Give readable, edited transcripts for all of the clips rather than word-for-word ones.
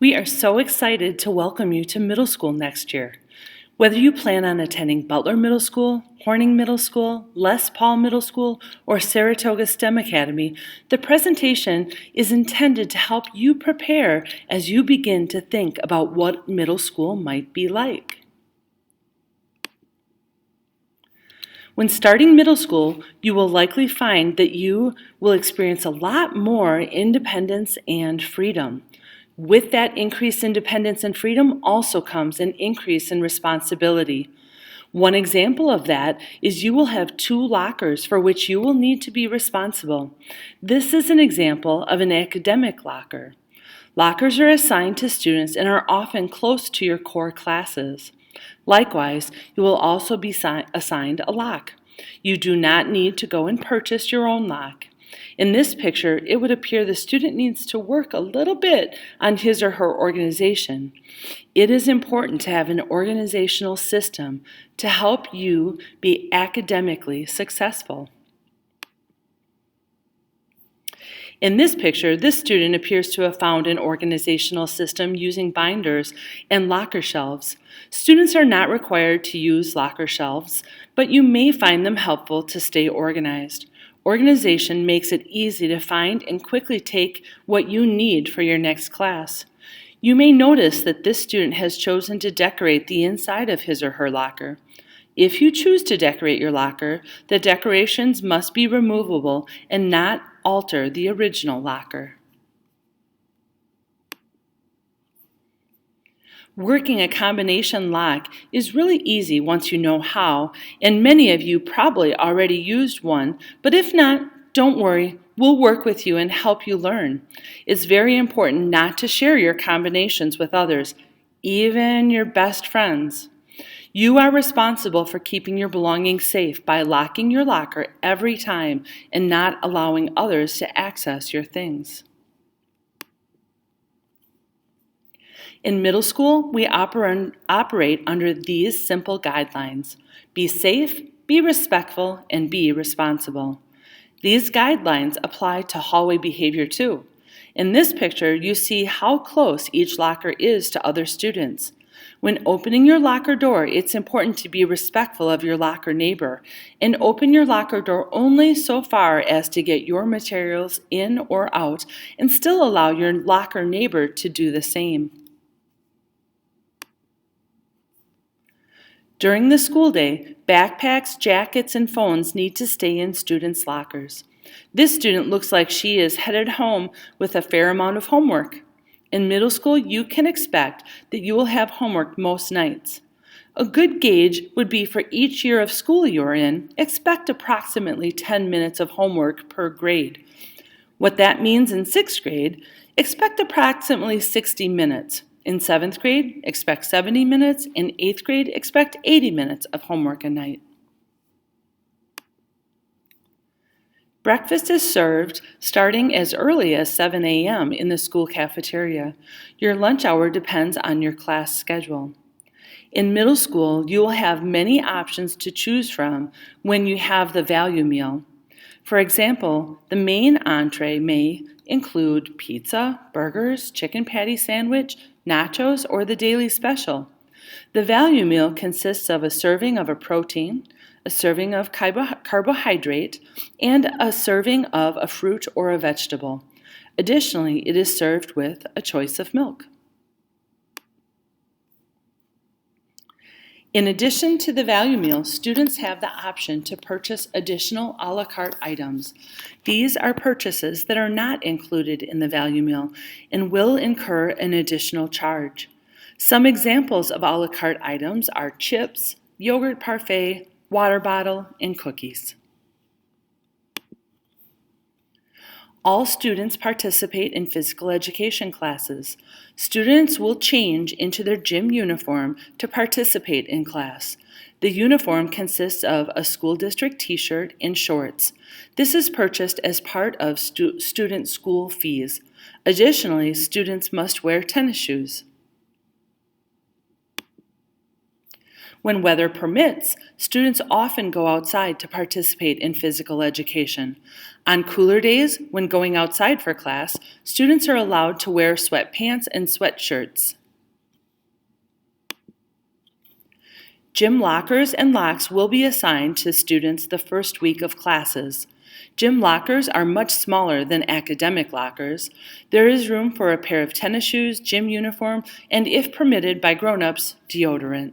We are so excited to welcome you to middle school next year. Whether you plan on attending Butler Middle School, Horning Middle School, Les Paul Middle School, or Saratoga STEM Academy, the presentation is intended to help you prepare as you begin to think about what middle school might be like. When starting middle school, you will likely find that you will experience a lot more independence and freedom. With that increased independence and freedom also comes an increase in responsibility. One example of that is you will have 2 lockers for which you will need to be responsible. This is an example of an academic locker. Lockers are assigned to students and are often close to your core classes. Likewise, you will also be assigned a lock. You do not need to go and purchase your own lock. In this picture, it would appear the student needs to work a little bit on his or her organization. It is important to have an organizational system to help you be academically successful. In this picture, this student appears to have found an organizational system using binders and locker shelves. Students are not required to use locker shelves, but you may find them helpful to stay organized. Organization makes it easy to find and quickly take what you need for your next class. You may notice that this student has chosen to decorate the inside of his or her locker. If you choose to decorate your locker, the decorations must be removable and not alter the original locker. Working a combination lock is really easy once you know how, and many of you probably already used one, but if not, don't worry, we'll work with you and help you learn. It's very important not to share your combinations with others, even your best friends. You are responsible for keeping your belongings safe by locking your locker every time and not allowing others to access your things. In middle school, we operate under these simple guidelines. Be safe, be respectful, and be responsible. These guidelines apply to hallway behavior too. In this picture, you see how close each locker is to other students. When opening your locker door, it's important to be respectful of your locker neighbor and open your locker door only so far as to get your materials in or out and still allow your locker neighbor to do the same. During the school day, backpacks, jackets, and phones need to stay in students' lockers. This student looks like she is headed home with a fair amount of homework. In middle school, you can expect that you will have homework most nights. A good gauge would be for each year of school you're in, expect approximately 10 minutes of homework per grade. What that means in 6th grade, expect approximately 60 minutes. In 7th grade, expect 70 minutes. In 8th grade, expect 80 minutes of homework a night. Breakfast is served starting as early as 7 a.m. in the school cafeteria. Your lunch hour depends on your class schedule. In middle school, you will have many options to choose from when you have the value meal. For example, the main entree may include pizza, burgers, chicken patty sandwich, nachos, or the daily special. The value meal consists of a serving of a protein, a serving of carbohydrate, and a serving of a fruit or a vegetable. Additionally, it is served with a choice of milk. In addition to the value meal, students have the option to purchase additional a la carte items. These are purchases that are not included in the value meal and will incur an additional charge. Some examples of a la carte items are chips, yogurt parfait, water bottle, and cookies. All students participate in physical education classes. Students will change into their gym uniform to participate in class. The uniform consists of a school district t-shirt and shorts. This is purchased as part of student school fees. Additionally, students must wear tennis shoes. When weather permits, students often go outside to participate in physical education. On cooler days, when going outside for class, students are allowed to wear sweatpants and sweatshirts. Gym lockers and locks will be assigned to students the first week of classes. Gym lockers are much smaller than academic lockers. There is room for a pair of tennis shoes, gym uniform, and if permitted by grown-ups, deodorant.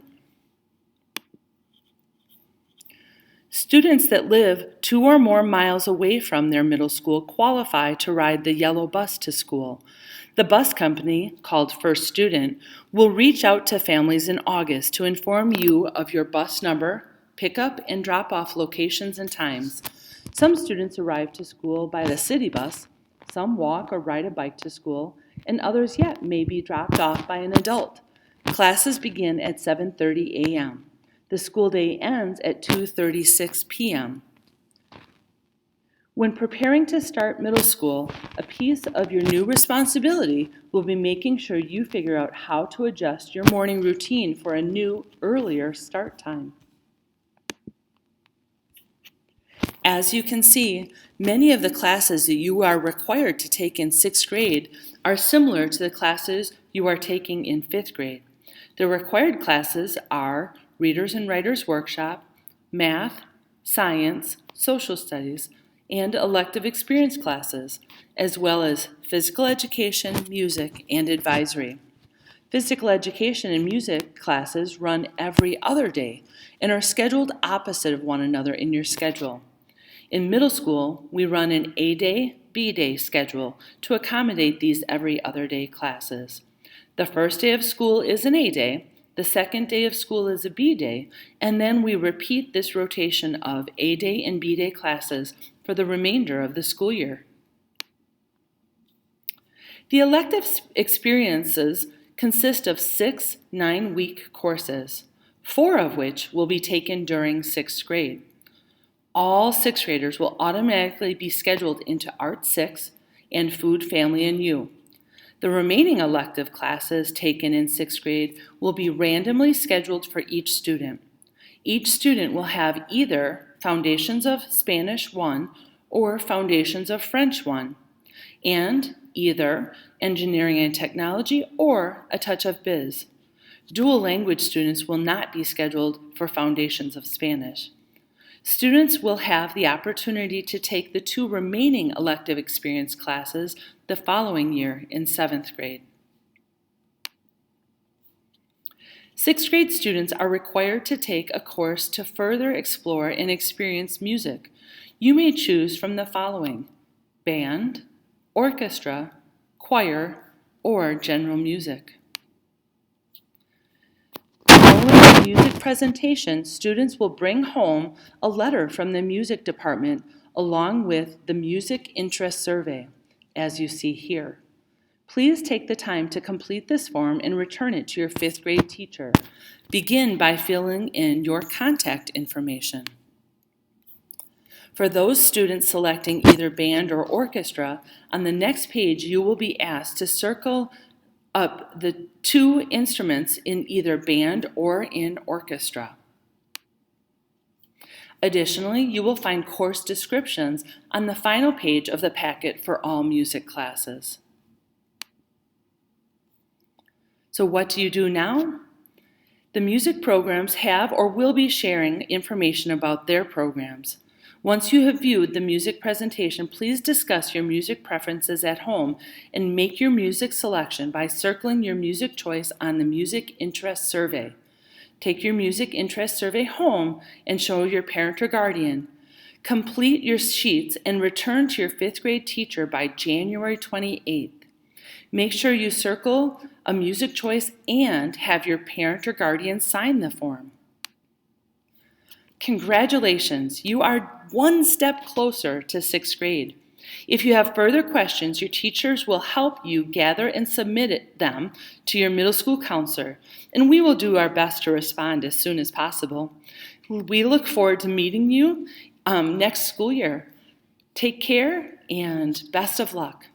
Students that live 2 or more miles away from their middle school qualify to ride the yellow bus to school. The bus company, called First Student, will reach out to families in August to inform you of your bus number, pickup and drop-off locations and times. Some students arrive to school by the city bus, some walk or ride a bike to school, and others yet may be dropped off by an adult. Classes begin at 7:30 a.m. The school day ends at 2:36 p.m. When preparing to start middle school, a piece of your new responsibility will be making sure you figure out how to adjust your morning routine for a new, earlier start time. As you can see, many of the classes that you are required to take in 6th grade are similar to the classes you are taking in 5th grade. The required classes are Readers and Writers Workshop, Math, Science, Social Studies, and elective experience classes, as well as physical education, music, and advisory. Physical education and music classes run every other day and are scheduled opposite of one another in your schedule. In middle school, we run an A-day, B-day schedule to accommodate these every other day classes. The first day of school is an A-day, the second day of school is a B-day, and then we repeat this rotation of A-day and B-day classes for the remainder of the school year. The elective experiences consist of 6 9-week courses, 4 of which will be taken during 6th grade. All 6th graders will automatically be scheduled into Art 6 and Food, Family, and You. The remaining elective classes taken in 6th grade will be randomly scheduled for each student. Each student will have either Foundations of Spanish 1 or Foundations of French 1, and either Engineering and Technology or A Touch of Biz. Dual language students will not be scheduled for Foundations of Spanish. Students will have the opportunity to take the 2 remaining elective experience classes the following year in 7th grade. 6th grade students are required to take a course to further explore and experience music. You may choose from the following: band, orchestra, choir, or general music. Following the music presentation, students will bring home a letter from the music department along with the music interest survey, as you see here. Please take the time to complete this form and return it to your 5th grade teacher. Begin by filling in your contact information. For those students selecting either band or orchestra, on the next page you will be asked to circle up the 2 instruments in either band or in orchestra. Additionally, you will find course descriptions on the final page of the packet for all music classes. So what do you do now? The music programs have or will be sharing information about their programs. Once you have viewed the music presentation, please discuss your music preferences at home and make your music selection by circling your music choice on the music interest survey. Take your music interest survey home and show your parent or guardian. Complete your sheets and return to your 5th grade teacher by January 28th. Make sure you circle a music choice and have your parent or guardian sign the form. Congratulations, you are one step closer to 6th grade. If you have further questions, your teachers will help you gather and submit them to your middle school counselor, and we will do our best to respond as soon as possible. We look forward to meeting you next school year. Take care and best of luck.